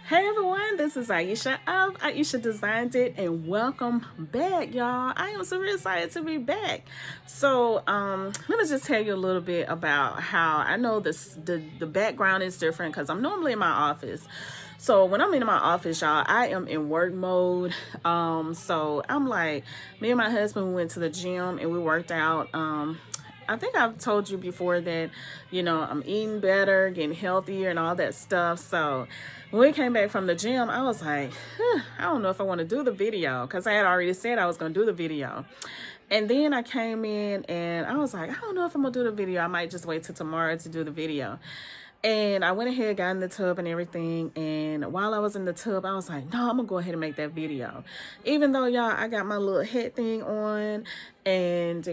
Hey everyone, this is Ieasha of Ieasha Designed It, and welcome back, y'all. I am super excited to be back. So, let me just tell you a little bit about how I know the background is different because I'm normally in my office. So when I'm in my office, y'all, I am in work mode. So I'm like, me and my husband went to the gym and we worked out. I think I've told you before that, I'm eating better, getting healthier and all that stuff. So when we came back from the gym, I was like, I don't know if I want to do the video because I had already said I was going to do the video. And then I came in and I was like, I don't know if I'm going to do the video. I might just wait till tomorrow to do the video. And I went ahead, got in the tub and everything. And while I was in the tub, I was like, no, I'm going to go ahead and make that video. Even though, y'all, I got my little head thing on and,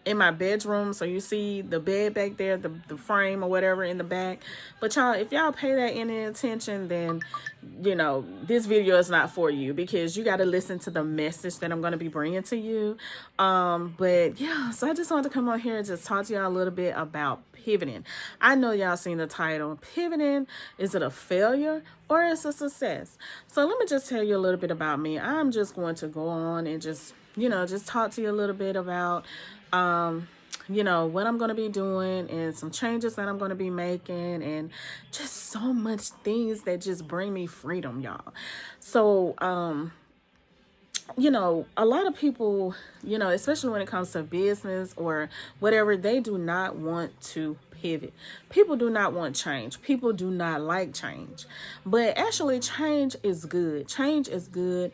in my bedroom, so you see the bed back there, the frame or whatever in the back. But y'all, if y'all pay that any attention, then this video is not for you because you got to listen to the message that I'm going to be bringing to you. But yeah, so I just wanted to come on here and just talk to y'all a little bit about pivoting. I know y'all seen the title. Pivoting, is it a failure or is it a success? So let me just tell you a little bit about me. I'm just going to go on and just talk to you a little bit about what I'm going to be doing and some changes that I'm going to be making and just so much things that just bring me freedom, y'all. So, a lot of people, especially when it comes to business or whatever, they do not want to pivot. People do not want change. People do not like change. But actually, change is good. Change is good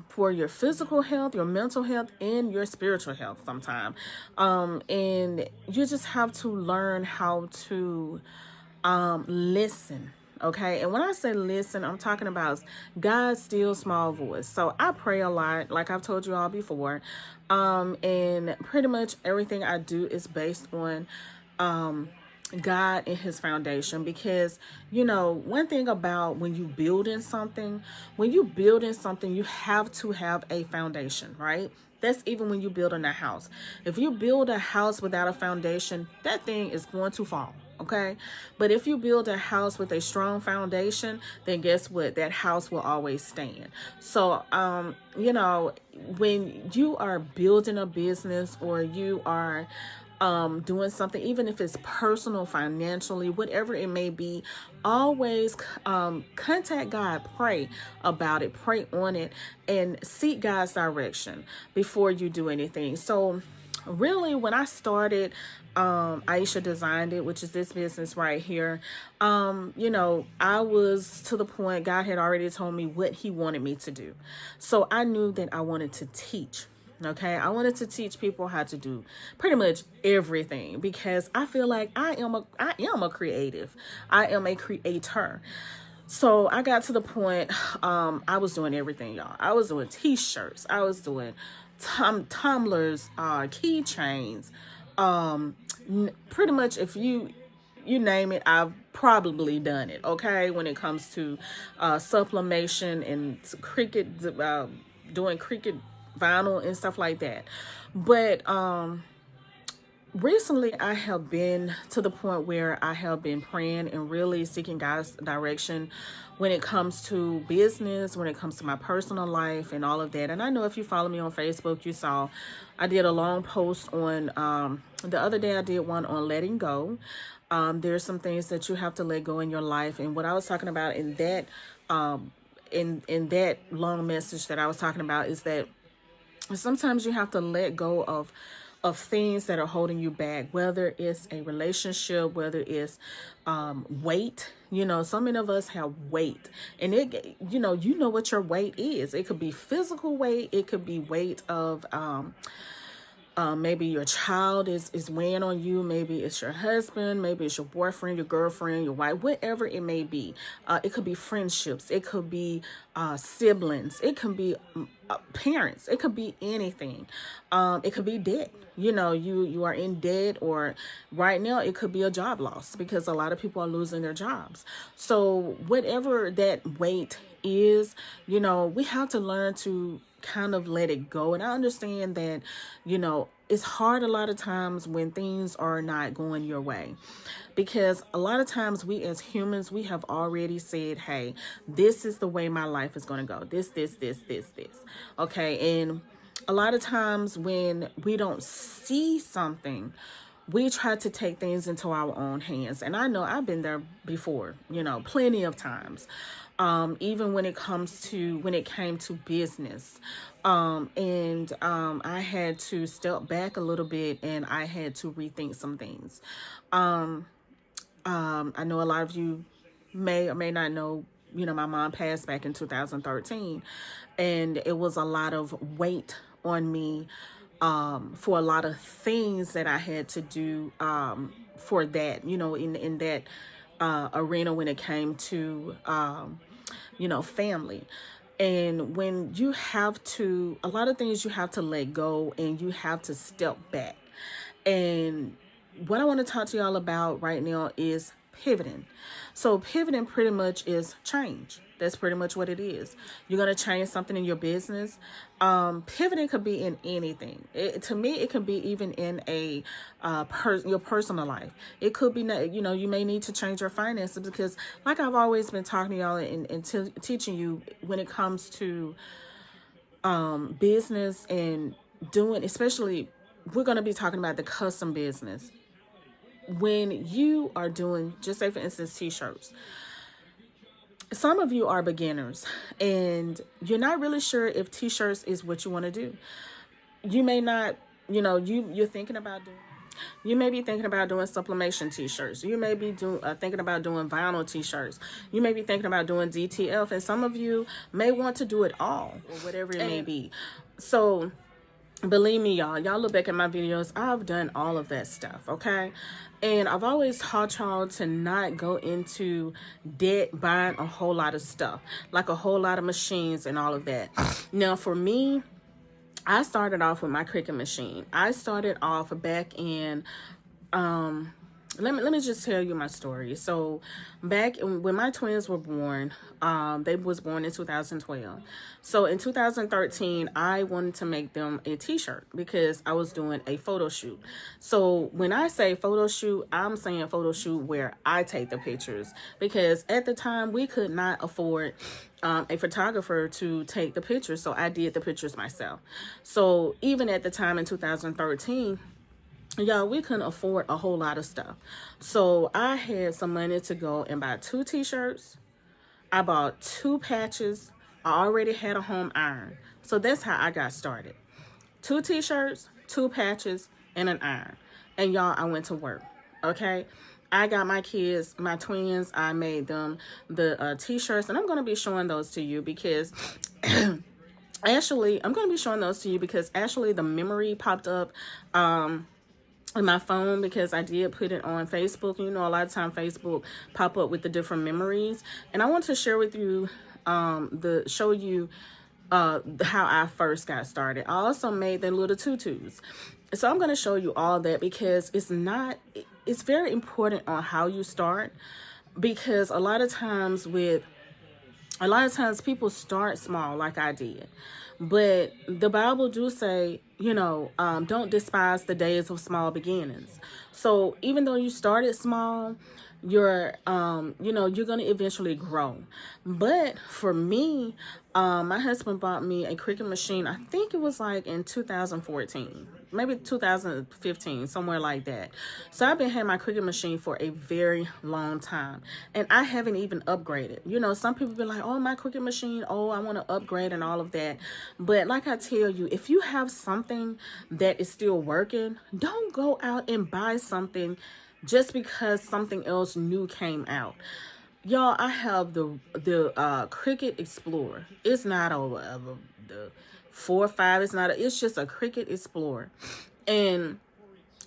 for your physical health, your mental health, and your spiritual health sometimes. And you just have to learn how to listen. Okay. And when I say listen, I'm talking about God's still small voice. So I pray a lot, like I've told you all before. And pretty much everything I do is based on God and his foundation, because one thing about when you building something, you have to have a foundation, right? That's even when you building a house. If you build a house without a foundation, that thing is going to fall. Okay. But if you build a house with a strong foundation, then guess what? That house will always stand. So, when you are building a business or you are doing something, even if it's personal, financially, whatever it may be, always contact God, pray about it, pray on it, and seek God's direction before you do anything. So really, when I started Ieasha Designed It, which is this business right here, I was to the point God had already told me what he wanted me to do. So I knew that I wanted to teach. Okay, I wanted to teach people how to do pretty much everything because I feel like I am a creative. I am a creator. So I got to the point, I was doing everything, y'all. I was doing t-shirts. I was doing tumblers, keychains. Pretty much if you name it, I've probably done it. Okay, when it comes to sublimation and cricket, doing cricket vinyl and stuff like that. But recently I have been to the point where I have been praying and really seeking God's direction when it comes to business, when it comes to my personal life and all of that. And I know if you follow me on Facebook, you saw I did a long post on the other day. I did one on letting go. There's some things that you have to let go in your life, and what I was talking about in that in that long message that I was talking about is that sometimes you have to let go of things that are holding you back, whether it's a relationship, whether it's weight. So many of us have weight, and you know what your weight is. It could be physical weight. It could be weight of maybe your child is weighing on you. Maybe it's your husband. Maybe it's your boyfriend, your girlfriend, your wife, whatever it may be. It could be friendships. It could be siblings. It can be parents. It could be anything. It could be debt. You are in debt, or right now it could be a job loss because a lot of people are losing their jobs. So whatever that weight is, we have to learn to kind of let it go. And I understand that, it's hard a lot of times when things are not going your way, because a lot of times we as humans, we have already said, hey, this is the way my life is going to go. This. Okay. And a lot of times when we don't see something, we try to take things into our own hands. And I know I've been there before, plenty of times. Even when it came to business. I had to step back a little bit, and I had to rethink some things. I know a lot of you may or may not know, my mom passed back in 2013, and it was a lot of weight on me for a lot of things that I had to do for that, in that arena when it came to, family. And when you have to, a lot of things you have to let go, and you have to step back. And what I want to talk to y'all about right now is pivoting. So pivoting pretty much is change. That's pretty much what it is. You're going to change something in your business. Pivoting could be in anything. To me, it could be even in your personal life. It could be, you may need to change your finances, because like I've always been talking to y'all and teaching you, when it comes to business and doing, especially, we're going to be talking about the custom business. When you are doing, just say for instance, t-shirts, some of you are beginners and you're not really sure if t-shirts is what you want to do. You may not, you're thinking about doing, you may be thinking about doing sublimation t-shirts. You may be thinking about doing vinyl t-shirts. You may be thinking about doing DTF, and some of you may want to do it all, or whatever it may be. So believe me, y'all look back at my videos, I've done all of that stuff, okay? And I've always taught y'all to not go into debt buying a whole lot of stuff, like a whole lot of machines and all of that. Now, for me, I started off with my Cricut machine. I started off back in, let me just tell you my story. So back when my twins were born, they was born in 2012. So in 2013, I wanted to make them a t-shirt because I was doing a photo shoot. So when I say photo shoot, I'm saying photo shoot where I take the pictures, because at the time we could not afford a photographer to take the pictures. So I did the pictures myself. So even at the time in 2013, y'all, we couldn't afford a whole lot of stuff. So I had some money to go and buy 2 t-shirts. I bought 2 patches. I already had a home iron. So that's how I got started. 2 t-shirts, 2 patches, and an iron. And y'all, I went to work. Okay? I got my kids, my twins, I made them the t-shirts. And I'm going to be showing those to you because... Actually, I'm going to be showing those to you because actually the memory popped up on my phone, because I did put it on Facebook. A lot of time Facebook pop up with the different memories, and I want to share with you show you how I first got started. I also made the little tutus, so I'm going to show you all that, because it's very important on how you start, because a lot of times people start small like I did. But the Bible do say, don't despise the days of small beginnings. So even though you started small, you're going to eventually grow. But for me, my husband bought me a Cricut machine. I think it was like in 2014, maybe 2015, somewhere like that. So I've been having my Cricut machine for a very long time, and I haven't even upgraded. Some people be like, oh, my Cricut machine, oh, I want to upgrade and all of that. But like I tell you, if you have something that is still working, don't go out and buy something just because something else new came out. Y'all, I have the Cricut Explorer. It's not the 4 or 5. It's just a Cricut Explorer. And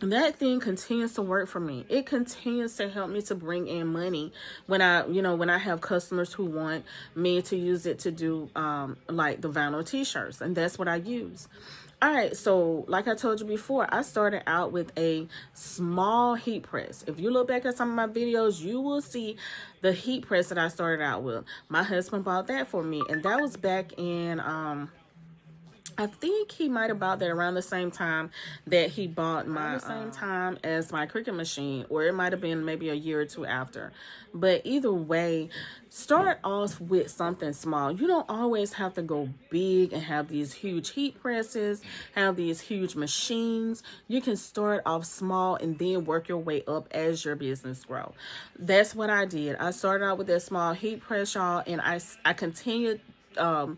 that thing continues to work for me. It continues to help me to bring in money when I have customers who want me to use it to do like the vinyl t-shirts, and that's what I use. All right, so like I told you before, I started out with a small heat press. If you look back at some of my videos, you will see the heat press that I started out with. My husband bought that for me, and that was back in, I I think he might have bought that around the same time that he bought my same time as my Cricut machine, or it might have been maybe a year or two after. But either way, start off with something small. You don't always have to go big and have these huge heat presses, have these huge machines. You can start off small and then work your way up as your business grow. That's what I did. I started out with that small heat press, y'all, and I continued. I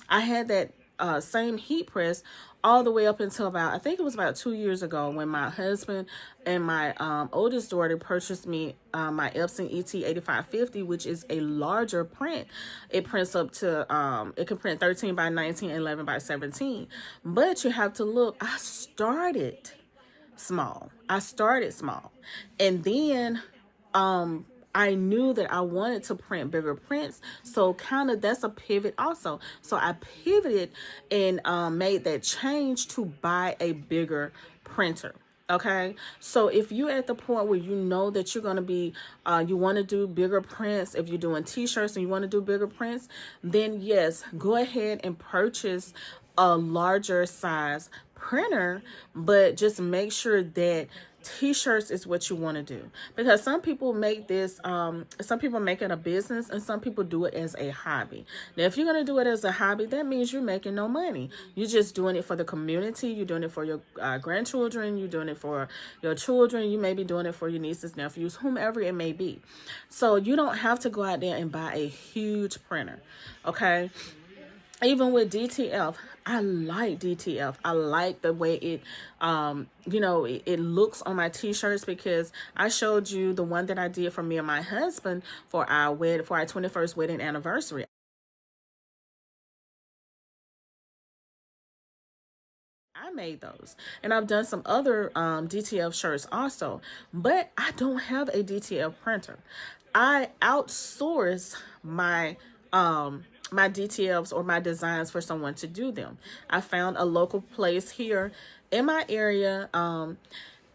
had that same heat press all the way up until about, I think it was about 2 years ago, when my husband and my oldest daughter purchased me my Epson ET8550, which is a larger print. It prints up to, it can print 13 by 19, 11 by 17. But you have to look, I started small. And then I knew that I wanted to print bigger prints. So kind of that's a pivot also. So I pivoted and made that change to buy a bigger printer. Okay, so if you're at the point where you know that you're going to be, you want to do bigger prints, if you're doing t-shirts and you want to do bigger prints, then yes, go ahead and purchase a larger size printer, but just make sure that t-shirts is what you want to do, because some people make this some people make it a business and some people do it as a hobby. Now if you're going to do it as a hobby, that means you're making no money. You're just doing it for the community. You're doing it for your grandchildren. You're doing it for your children. You may be doing it for your nieces, nephews, whomever it may be. So you don't have to go out there and buy a huge printer. Okay, even with DTF, I like DTF. I like the way it, you know, it looks on my t-shirts, because I showed you the one that I did for me and my husband for our 21st wedding anniversary. I made those, and I've done some other DTF shirts also, but I don't have a DTF printer. I outsource my my DTFs or my designs for someone to do them. I found a local place here in my area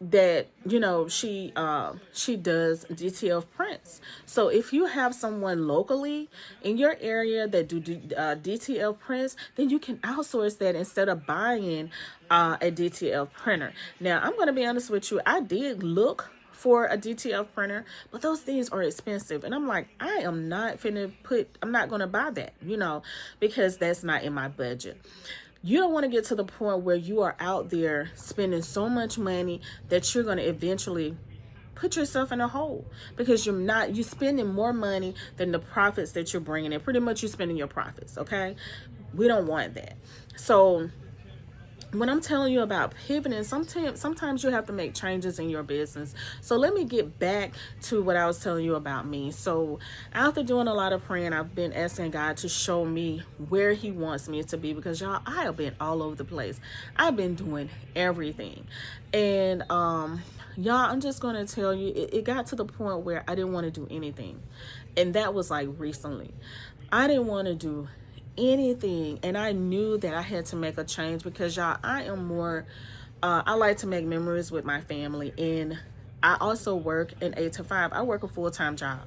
that, you know, she does DTF prints. So if you have someone locally in your area that do DTF prints, then you can outsource that instead of buying a DTF printer. Now, I'm going to be honest with you. I did look for a DTF printer, but those things are expensive, and I'm like, I'm not going to buy that, you know, because that's not in my budget. You don't want to get to the point where you are out there spending so much money that you're going to eventually put yourself in a hole, because you're spending more money than the profits that you're bringing in. Pretty much you're spending your profits. Okay, we don't want that. So when I'm telling you about pivoting, sometimes you have to make changes in your business. So let me get back to what I was telling you about me. So after doing a lot of praying, I've been asking God to show me where he wants me to be, because y'all, I have been all over the place. I've been doing everything. And y'all, I'm just going to tell you, it got to the point where I didn't want to do anything. And that was like recently. I didn't want to do anything, and I knew that I had to make a change, because y'all, I am more I like to make memories with my family, and I also work an 8 to 5. I work a full-time job.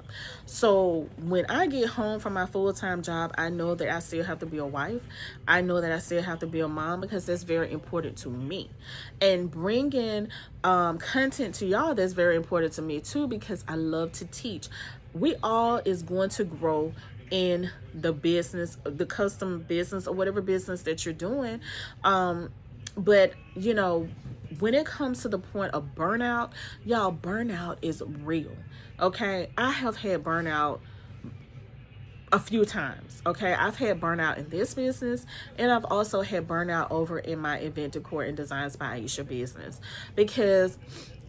So when I get home from my full-time job, I know that I still have to be a wife. I know that I still have to be a mom, because that's very important to me. And bringing content to y'all, that's very important to me too, because I love to teach. We all is going to grow in the business, the custom business, or whatever business that you're doing. But you know, when it comes to the point of burnout, y'all, burnout is real. Okay, I have had burnout a few times. Okay, I've had burnout in this business, and I've also had burnout over in my event decor and designs by Ieasha business, because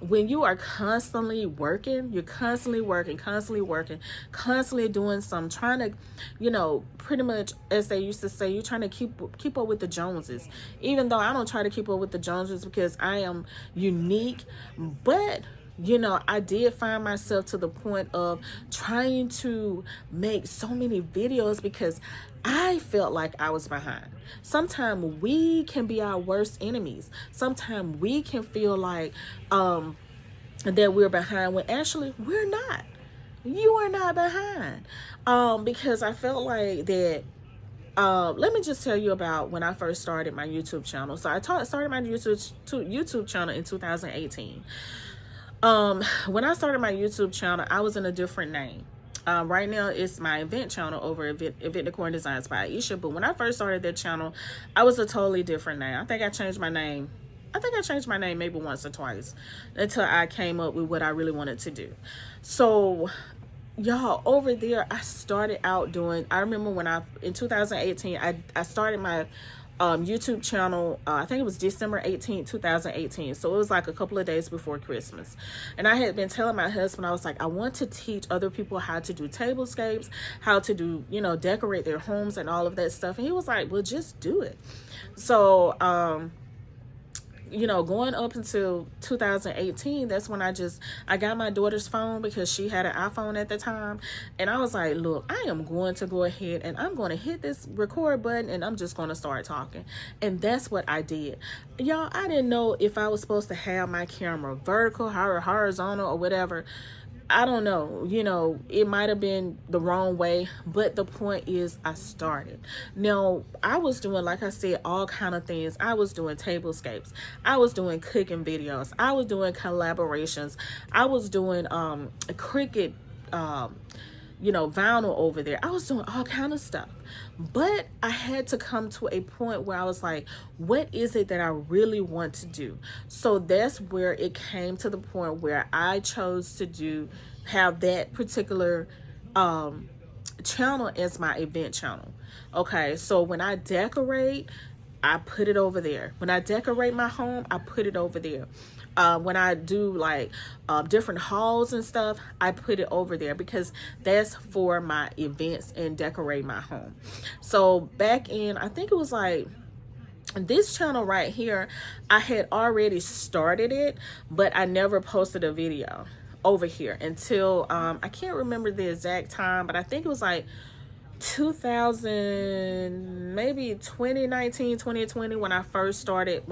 when you are constantly working, you're constantly working, constantly doing some, trying to, you know, pretty much, as they used to say, you're trying to keep up with the Joneses. Even though I don't try to keep up with the Joneses, because I am unique, but you know, I did find myself to the point of trying to make so many videos, because I felt like I was behind. Sometimes we can be our worst enemies. Sometimes we can feel like that we're behind, when actually we're not. You are not behind. Because I felt like that let me just tell you about when I first started my YouTube channel. So I started my YouTube channel in 2018. When I started my YouTube channel, I was in a different name. Right now, it's my event channel over Event Decor and Designs by Ieasha. But when I first started that channel, I was a totally different name. I think I changed my name maybe once or twice until I came up with what I really wanted to do. So, y'all, over there, I started out doing, I remember when in 2018, I started my YouTube channel. I think it was December 18th, 2018. So it was like a couple of days before Christmas. And I had been telling my husband, I was like, I want to teach other people how to do tablescapes, how to do, decorate their homes and all of that stuff. And he was like, well, just do it. So, going up until 2018, that's when I got my daughter's phone because she had an iPhone at the time. And I was like, look, I am going to go ahead and I'm going to hit this record button and I'm just going to start talking. And that's what I did. Y'all, I didn't know if I was supposed to have my camera vertical or horizontal or whatever. I don't know, it might have been the wrong way, but the point is I started. Now, I was doing, like I said, all kind of things. I was doing tablescapes. I was doing cooking videos. I was doing collaborations. I was doing Cricut, vinyl over there. I was doing all kind of stuff. But I had to come to a point where I was like, what is it that I really want to do? So that's where it came to the point where I chose to have that particular channel as my event channel. Okay, so when I decorate, I put it over there. When I decorate my home, I put it over there. When I do like different hauls and stuff, I put it over there because that's for my events and decorate my home. So back in, I think it was like this channel right here, I had already started it, but I never posted a video over here until I can't remember the exact time, but I think it was like 2019, 2020 when I first posted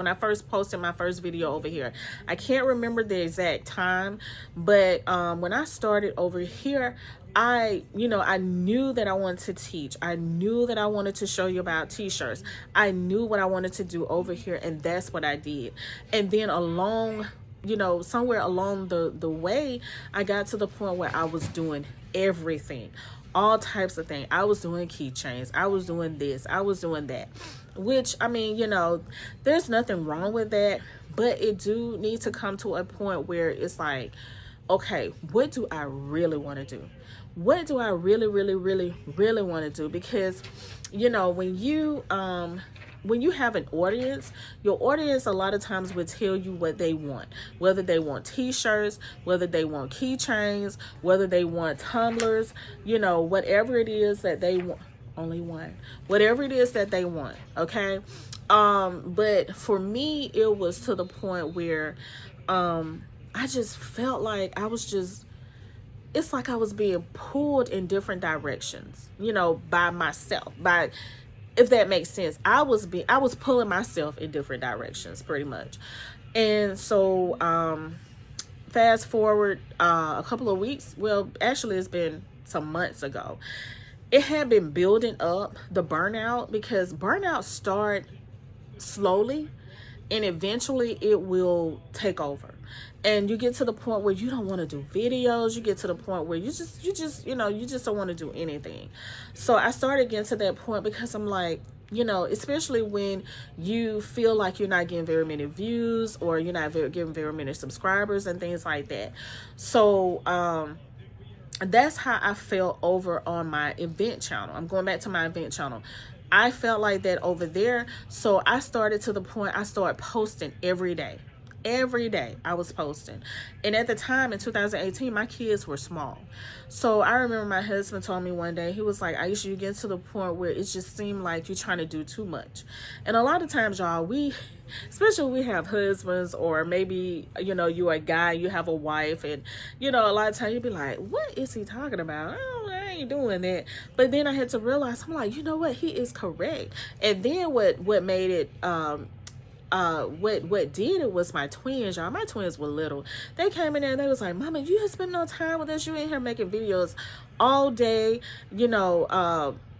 my first video over here. I can't remember the exact time, but when I started over here, I knew that I wanted to teach. I knew that I wanted to show you about t-shirts. I knew what I wanted to do over here, and that's what I did. And then somewhere along the way, I got to the point where I was doing everything, all types of things. I was doing keychains. I was doing this. I was doing that, which, I mean, there's nothing wrong with that, but it do need to come to a point where it's like, okay, what do I really want to do? What do I really, really, really, really want to do? Because, when you have an audience, your audience a lot of times will tell you what they want, whether they want t-shirts, whether they want keychains, whether they want tumblers, whatever it is that they want. Only one. Whatever it is that they want, okay? But for me, it was to the point where I just felt like it's like I was being pulled in different directions, by myself, if that makes sense. I was pulling myself in different directions pretty much. And so fast forward a couple of weeks, well, actually it's been some months ago, it had been building up, the burnout, because burnout start slowly and eventually it will take over. And you get to the point where you don't want to do videos. You get to the point where you just don't want to do anything. So I started getting to that point because I'm like, especially when you feel like you're not getting very many views or you're not getting very many subscribers and things like that. So that's how I felt over on my event channel. I'm going back to my event channel. I felt like that over there. So I started to the point I started posting every day. Every day I was posting. And at the time in 2018, my kids were small. So I remember my husband told me one day, he was like, Ieasha, you get to the point where it just seemed like you're trying to do too much. And a lot of times, y'all, especially we have husbands, or maybe, you're a guy, you have a wife, and, a lot of times you'd be like, what is he talking about? Oh, I ain't doing that. But then I had to realize, I'm like, you know what? He is correct. And then what made it, what did it was my twins, y'all. My twins were little. They came in there and they was like, Mama, you have spent no time with us. You in here making videos all day, making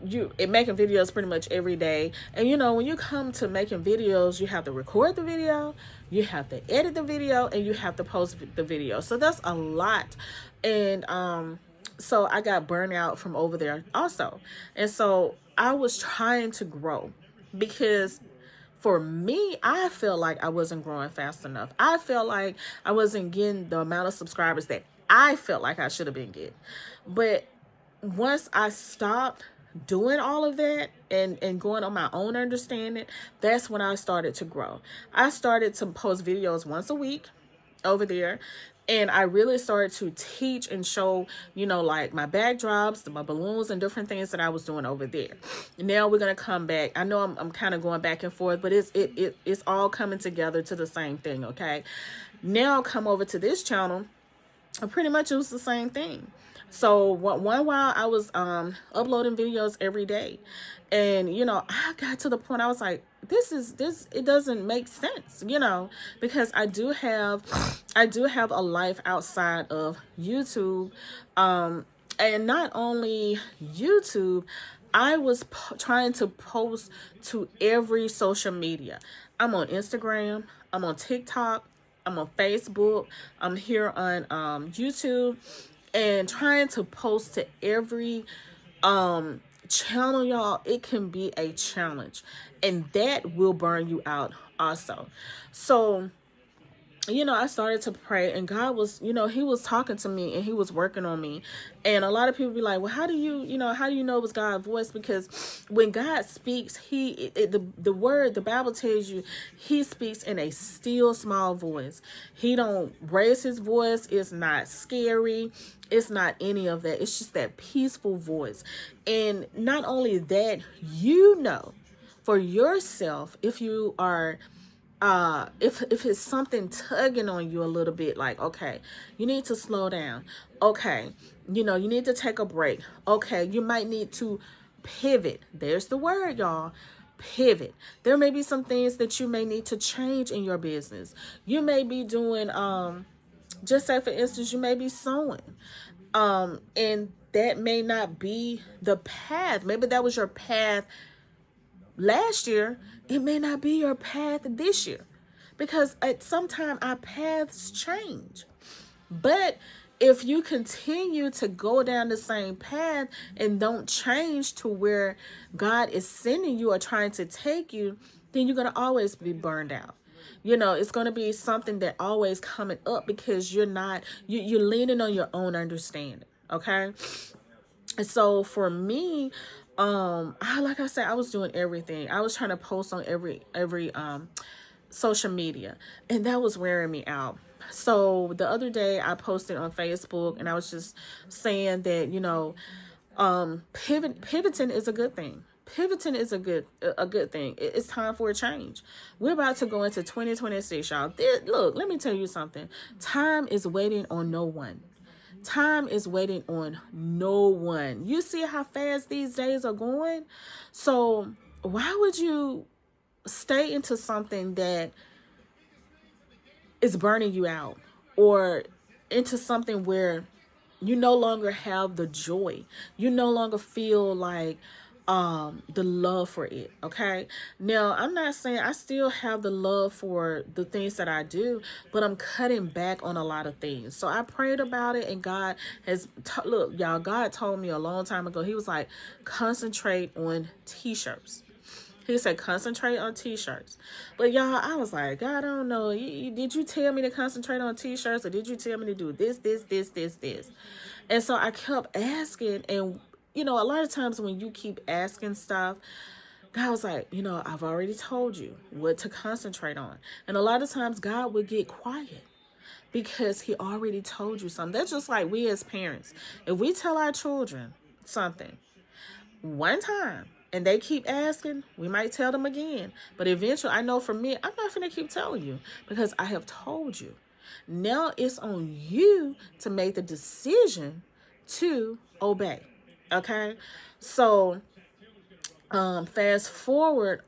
videos pretty much every day. And when you come to making videos, you have to record the video, you have to edit the video, and you have to post the video. So that's a lot. And so I got burnt out from over there also. And so I was trying to grow, because for me, I felt like I wasn't growing fast enough. I felt like I wasn't getting the amount of subscribers that I felt like I should have been getting. But once I stopped doing all of that and going on my own understanding, that's when I started to grow. I started to post videos once a week over there. And I really started to teach and show, like my backdrops, my balloons, and different things that I was doing over there. Now we're going to come back. I know I'm kind of going back and forth, but it's all coming together to the same thing, okay? Now come over to this channel, and pretty much it was the same thing. So one while I was uploading videos every day. And, I got to the point I was like, it doesn't make sense, because I do have a life outside of YouTube. And not only YouTube, I was trying to post to every social media. I'm on Instagram, I'm on TikTok, I'm on Facebook, I'm here on YouTube, and trying to post to every channel, y'all. It can be a challenge, and that will burn you out also. So I started to pray, and God was, he was talking to me, and he was working on me. And a lot of people be like, well, how do you know it was God's voice? Because when God speaks, the Bible tells you he speaks in a still small voice. He don't raise his voice. It's not scary. It's not any of that. It's just that peaceful voice. And not only that, for yourself, if you are if it's something tugging on you a little bit, like, okay, you need to slow down. Okay, you need to take a break. Okay, you might need to pivot. There's the word, y'all. Pivot. There may be some things that you may need to change in your business. You may be doing, just say for instance, you may be sewing. And that may not be the path. Maybe that was your path last year. It may not be your path this year, because at some time our paths change. But if you continue to go down the same path and don't change to where God is sending you or trying to take you, then you're going to always be burned out. It's going to be something that always coming up, because you're leaning on your own understanding. Okay. And so for me, like I said, I was doing everything. I was trying to post on every social media, and that was wearing me out. So the other day I posted on Facebook, and I was just saying that, pivoting is a good thing. Pivoting is a good thing. It's time for a change. We're about to go into 2026, y'all. Look, let me tell you something. Time is waiting on no one. Time is waiting on no one. You see how fast these days are going? So why would you stay into something that is burning you out, or into something where you no longer have the joy? You no longer feel like the love for it. Okay. Now, I'm not saying I still have the love for the things that I do, but I'm cutting back on a lot of things. So I prayed about it, and God has look, y'all, God told me a long time ago. He was like, concentrate on t-shirts. He said, concentrate on t-shirts. But y'all, I was like, God, I don't know. Did you tell me to concentrate on t-shirts, or did you tell me to do this? And so I kept asking, and a lot of times when you keep asking stuff, God was like, I've already told you what to concentrate on. And a lot of times God would get quiet because he already told you something. That's just like we as parents. If we tell our children something one time and they keep asking, we might tell them again. But eventually, I know for me, I'm not going to keep telling you, because I have told you. Now it's on you to make the decision to obey. Okay, so fast forward,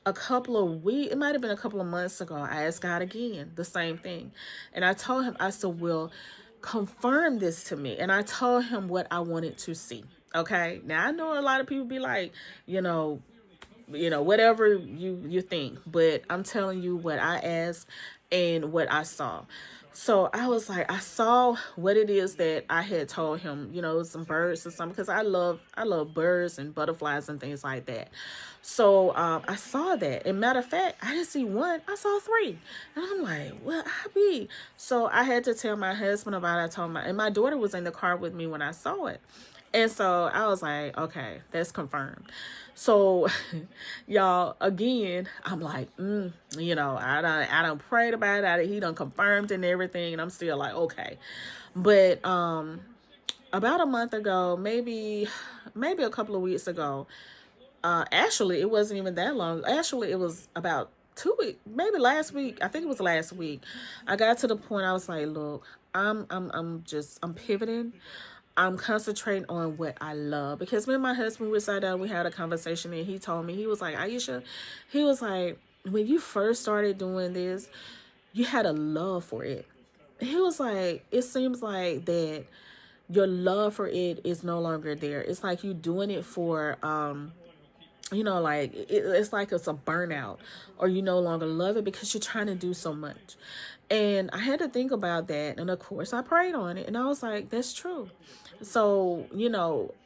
a couple of weeks, it might have been a couple of months ago, I asked God again, the same thing. And I told him, I said, well, confirm this to me. And I told him what I wanted to see. Okay. Now I know a lot of people be like, whatever you think, but I'm telling you what I asked and what I saw. So I was like, I saw what it is that I had told him, some birds or something, because I love birds and butterflies and things like that. So I saw that. And matter of fact, I didn't see one, I saw three. And I'm like, well, I be. So I had to tell my husband about it. I told and my daughter was in the car with me when I saw it. And so I was like, okay, that's confirmed. So, y'all, again, I'm like, I done prayed about it. He done confirmed and everything. And I'm still like, okay. But about a month ago, maybe a couple of weeks ago, actually, it wasn't even that long. Actually, it was about 2 weeks, maybe last week. I think it was last week. I got to the point I was like, look, I'm pivoting. I'm concentrating on what I love, because me and my husband, we sat down, we had a conversation, and he told me, he was like, Ieasha, he was like, when you first started doing this, you had a love for it. He was like, it seems like that your love for it is no longer there. It's like you doing it for, it's like it's a burnout, or you no longer love it because you're trying to do so much. And I had to think about that. And of course I prayed on it, and I was like, that's true. So,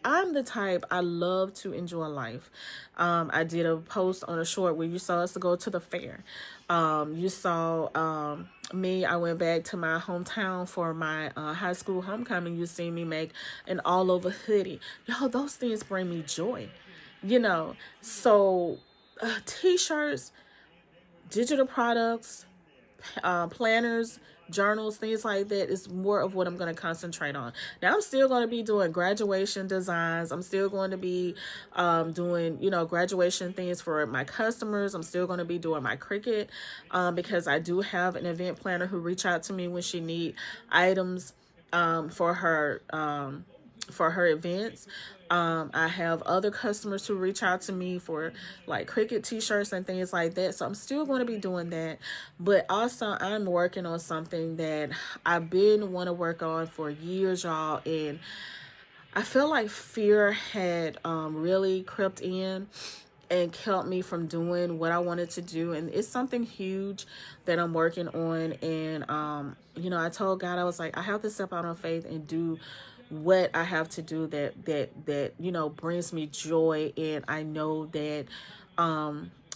I'm the type, I love to enjoy life. I did a post on a short where you saw us to go to the fair. You saw me, I went back to my hometown for my high school homecoming. You see me make an all over hoodie. Y'all, those things bring me joy. So t-shirts, digital products, planners, journals, things like that is more of what I'm going to concentrate on. Now, I'm still going to be doing graduation designs. I'm still going to be doing, graduation things for my customers. I'm still going to be doing my Cricut because I do have an event planner who reach out to me when she need items for her events. I have other customers who reach out to me for like Cricut t-shirts and things like that. So I'm still going to be doing that. But also I'm working on something that I've been want to work on for years, y'all. And I feel like fear had really crept in and kept me from doing what I wanted to do. And it's something huge that I'm working on. And, I told God, I was like, I have to step out on faith and do what I have to do that brings me joy. And I know that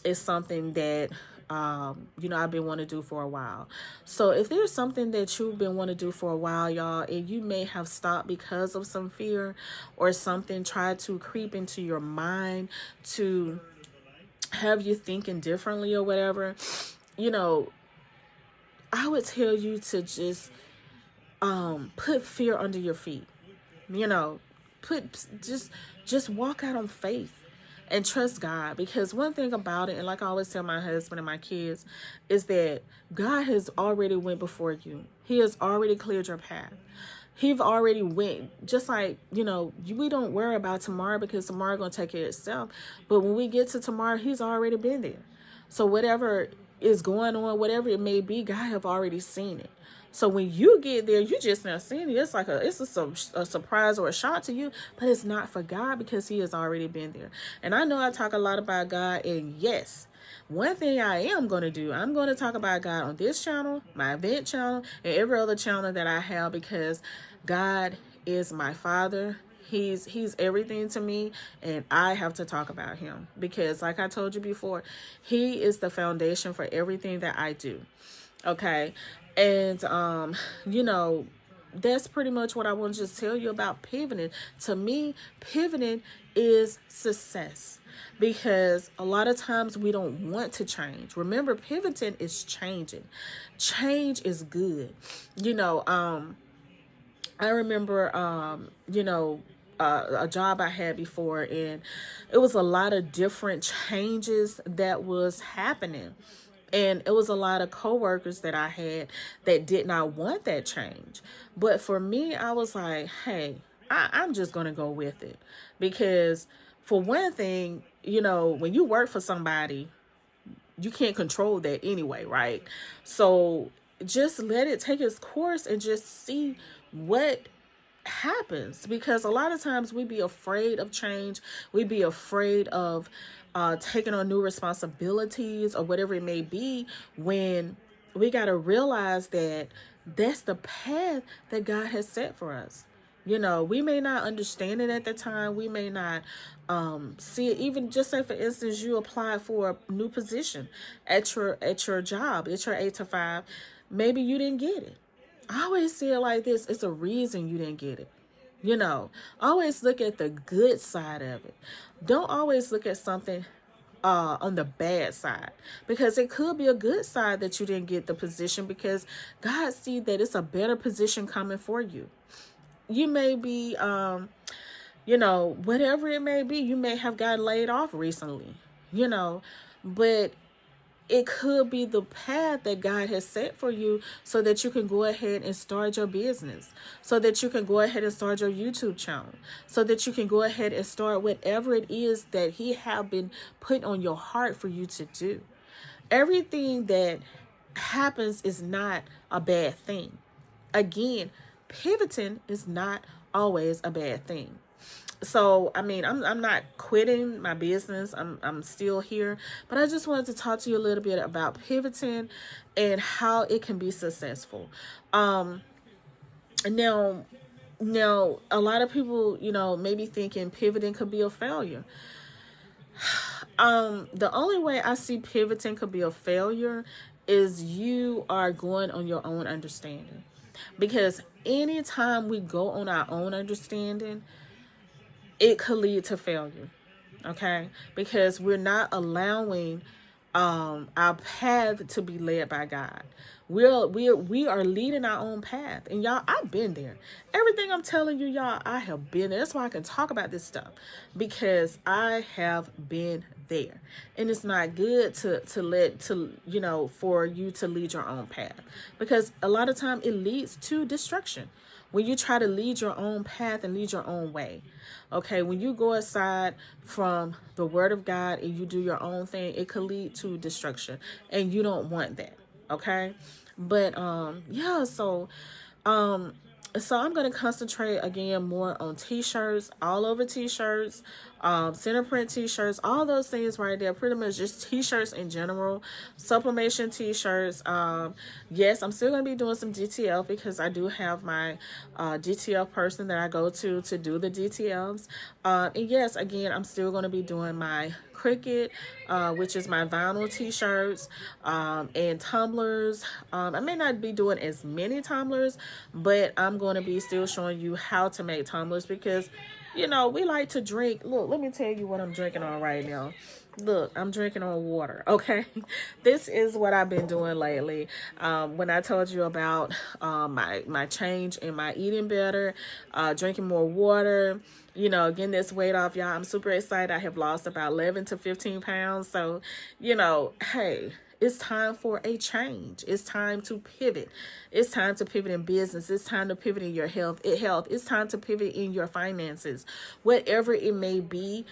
it's something that I've been wanting to do for a while. So if there's something that you've been wanting to do for a while, y'all, and you may have stopped because of some fear or something tried to creep into your mind to have you thinking differently or whatever, I would tell you to just put fear under your feet. Just walk out on faith and trust God. Because one thing about it, and like I always tell my husband and my kids, is that God has already went before you. He has already cleared your path. He've already went. Just like, we don't worry about tomorrow because tomorrow going to take care of itself. But when we get to tomorrow, he's already been there. So whatever is going on, whatever it may be, God have already seen it. So when you get there, you just not seeing it. It's like it's a surprise or a shock to you, but it's not for God because he has already been there. And I know I talk a lot about God, and yes, one thing I am going to do, I'm going to talk about God on this channel, my event channel, and every other channel that I have, because God is my Father. He's everything to me, and I have to talk about him because, like I told you before, he is the foundation for everything that I do. Okay. And, that's pretty much what I want to just tell you about pivoting. To me, pivoting is success, because a lot of times we don't want to change. Remember, pivoting is changing. Change is good. I remember, a job I had before, and it was a lot of different changes that was happening. And it was a lot of coworkers that I had that did not want that change. But for me, I was like, hey, I'm just going to go with it. Because for one thing, when you work for somebody, you can't control that anyway, right? So just let it take its course and just see what happens, because a lot of times we be afraid of change. We be afraid of taking on new responsibilities or whatever it may be, when we got to realize that that's the path that God has set for us. We may not understand it at the time. We may not see it. Even just say, for instance, you apply for a new position at your job, at your 8 to 5. Maybe you didn't get it. I always see it like this. It's a reason you didn't get it. Always look at the good side of it. Don't always look at something on the bad side, because it could be a good side that you didn't get the position, because God see that it's a better position coming for you. You may be, whatever it may be, you may have gotten laid off recently, but it could be the path that God has set for you, so that you can go ahead and start your business, so that you can go ahead and start your YouTube channel, so that you can go ahead and start whatever it is that He have been put on your heart for you to do. Everything that happens is not a bad thing. Again, pivoting is not always a bad thing. So, I mean, I'm not quitting my business. I'm still here, but I just wanted to talk to you a little bit about pivoting and how it can be successful. Now, a lot of people, maybe thinking pivoting could be a failure. The only way I see pivoting could be a failure is you are going on your own understanding. Because anytime we go on our own understanding, it could lead to failure. Okay? Because we're not allowing our path to be led by God. We are leading our own path. And y'all, I've been there. Everything I'm telling you, y'all, I have been there. That's why I can talk about this stuff, because I have been there. And it's not good for you to lead your own path, because a lot of time it leads to destruction. When you try to lead your own path and lead your own way, okay, when you go aside from the word of God and you do your own thing, it could lead to destruction, and you don't want that, okay? But so I'm going to concentrate again more on t-shirts, all over t-shirts, center print t-shirts, all those things right there, pretty much just t-shirts in general, sublimation t-shirts. Yes, I'm still going to be doing some DTL, because I do have my DTL person that I go to do the DTLs. And yes, again, I'm still going to be doing my Cricut, which is my vinyl t-shirts, and tumblers. I may not be doing as many tumblers, but I'm going to be still showing you how to make tumblers, because we like to drink. Look, let me tell you what I'm drinking on right now. Look, I'm drinking on water, okay? This is what I've been doing lately. When I told you about my change in my eating better, drinking more water, getting this weight off, y'all, I'm super excited. I have lost about 11 to 15 pounds. So, hey, it's time for a change. It's time to pivot. It's time to pivot in business. It's time to pivot in your health. It's time to pivot in your finances. Whatever it may be,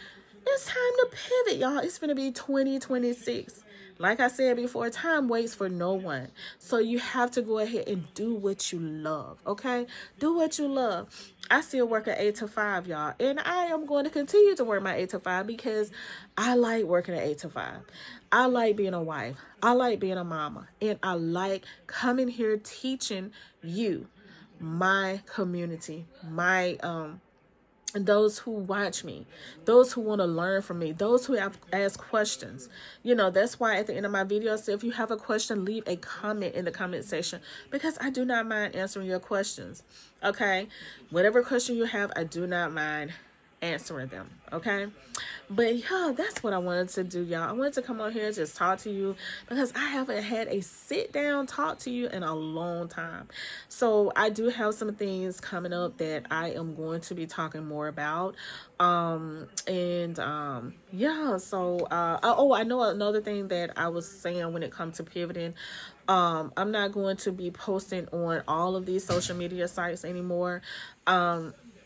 it's time to pivot, y'all. It's going to be 2026. Like I said before, time waits for no one. So you have to go ahead and do what you love, okay? Do what you love. I still work at 8 to 5, y'all. And I am going to continue to work my 8 to 5, because I like working at 8 to 5. I like being a wife. I like being a mama. And I like coming here teaching you, my community, my those who watch me, those who want to learn from me, those who have asked questions. That's why at the end of my video I say, if you have a question, leave a comment in the comment section, because I do not mind answering your questions. Okay, whatever question you have, I do not mind answering them, okay? But yeah, that's what I wanted to do, y'all. I wanted to come on here and just talk to you, because I haven't had a sit down talk to you in a long time. So I do have some things coming up that I am going to be talking more about. Yeah, so I know another thing that I was saying when it comes to pivoting. I'm not going to be posting on all of these social media sites anymore.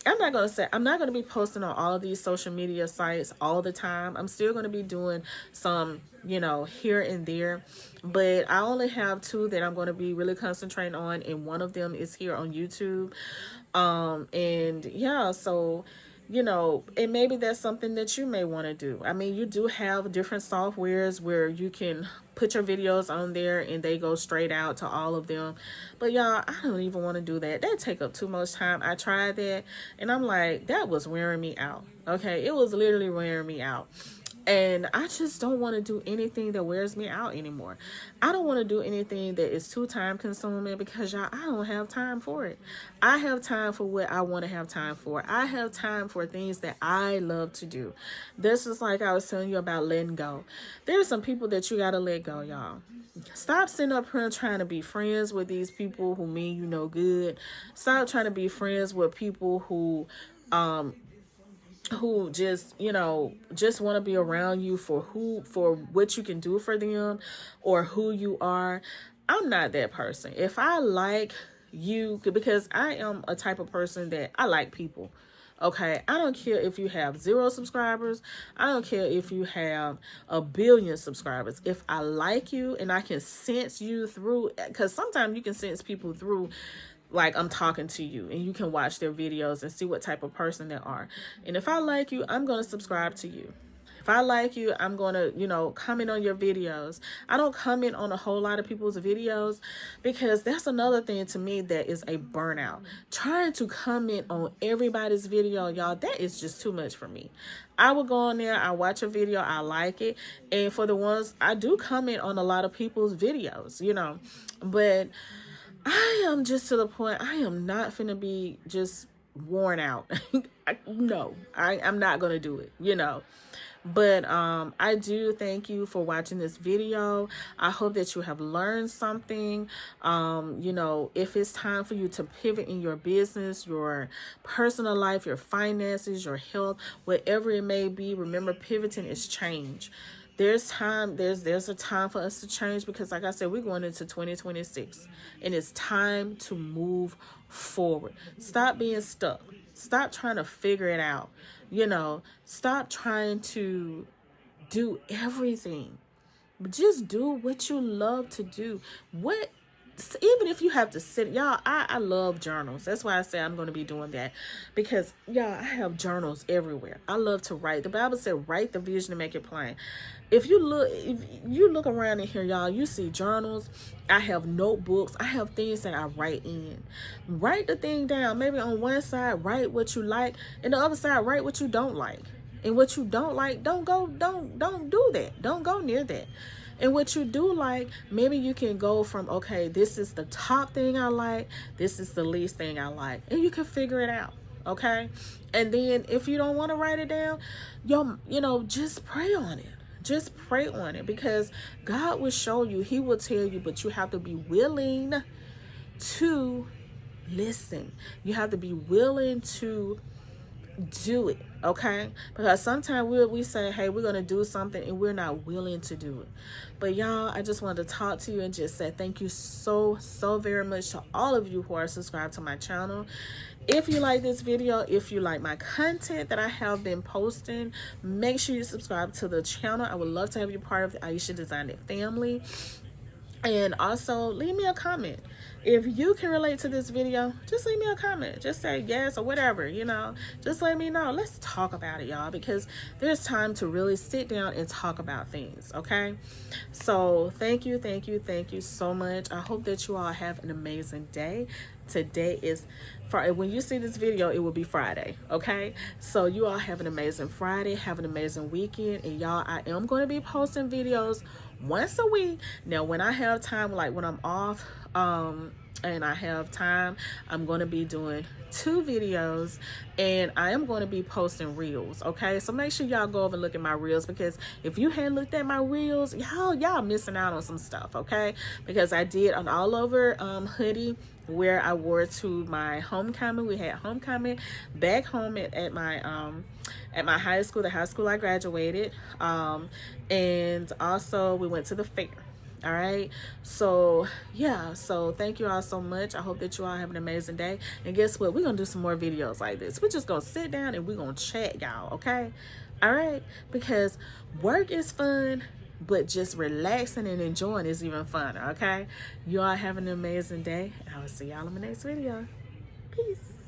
I'm not going to say, I'm not going to be posting on all of these social media sites all the time. I'm still going to be doing some, you know, here and there, but I only have 2 that I'm going to be really concentrating on, and one of them is here on YouTube. And yeah, so, you know, and maybe that's something that you may want to do. I mean, you do have different softwares where you can put your videos on there and they go straight out to all of them. But y'all, I don't even want to do that. That take up too much time. I tried that and I'm like, that was wearing me out. Okay, it was literally wearing me out. And I just don't want to do anything that wears me out anymore. I don't want to do anything that is too time consuming, because y'all, I don't have time for it. I have time for what I want to have time for. I have time for things that I love to do. This is like I was telling you about letting go. There's some people that you got to let go, y'all. Stop sitting up here trying to be friends with these people who mean you no good. Stop trying to be friends with people who just, you know, just want to be around you for what you can do for them or who you are. I'm not that person. If I like you, because I am a type of person that I like people. Okay, I don't care if you have 0 subscribers. I don't care if you have 1 billion subscribers. If I like you and I can sense you through, because sometimes you can sense people through, like I'm talking to you, and you can watch their videos and see what type of person they are. And if I like you, I'm going to subscribe to you. If I like you, I'm going to, you know, comment on your videos. I don't comment on a whole lot of people's videos, because that's another thing to me that is a burnout. Trying to comment on everybody's video, y'all, that is just too much for me. I will go on there, I watch a video, I like it. And for the ones, I do comment on a lot of people's videos, you know, but I am just to the point, I am not finna be just worn out. No, I'm not gonna do it, you know. But I do thank you for watching this video. I hope that you have learned something. You know, if it's time for you to pivot in your business, your personal life, your finances, your health, whatever it may be, remember, pivoting is change. There's a time for us to change, because like I said, we're going into 2026 and it's time to move forward. Stop being stuck. Stop trying to figure it out. You know, stop trying to do everything. Just do what you love to do. Even if you have to sit, y'all, I love journals. That's why I say I'm going to be doing that, because y'all, I have journals everywhere. I love to write. The Bible said, write the vision and make it plain. If you look around in here, y'all, you see journals. I have notebooks. I have things that I write in. Write the thing down. Maybe on one side, write what you like, and the other side, write what you don't like. And what you don't like, don't do that. Don't go near that. And what you do like, maybe you can go from, okay, this is the top thing I like, this is the least thing I like, and you can figure it out, okay? And then if you don't want to write it down, you know, just pray on it. Just pray on it, because God will show you, he will tell you, but you have to be willing to listen. You have to be willing to do it, okay? Because sometimes we say, hey, we're going to do something, and we're not willing to do it. But y'all, I just wanted to talk to you and just say thank you so very much to all of you who are subscribed to my channel. If you like this video, if you like my content that I have been posting, make sure you subscribe to the channel. I would love to have you part of the Ieasha Design It family. And also leave me a comment. If you can relate to this video, just leave me a comment. Just say yes or whatever, you know. Just let me know. Let's talk about it, y'all, because there's time to really sit down and talk about things, okay? So thank you so much. I hope that you all have an amazing day. Today is Friday. When you see this video, it will be Friday, okay? So you all have an amazing Friday. Have an amazing weekend. And y'all, I am going to be posting videos once a week. Now, when I have time, like when I'm off, and I have time, I'm going to be doing 2 videos, and I am going to be posting reels, okay? So make sure y'all go over and look at my reels, because if you hadn't looked at my reels, y'all missing out on some stuff, okay? Because I did an all over hoodie where I wore to my homecoming. We had homecoming back home at my high school, the high school I graduated, and also we went to the fair. All right. So yeah, so thank you all so much. I hope that you all have an amazing day. And guess what? We're gonna do some more videos like this. We're just gonna sit down and we're gonna chat, y'all. Okay. All right. Because work is fun, but just relaxing and enjoying is even funner. Okay. You all have an amazing day. I will see y'all in the next video. Peace.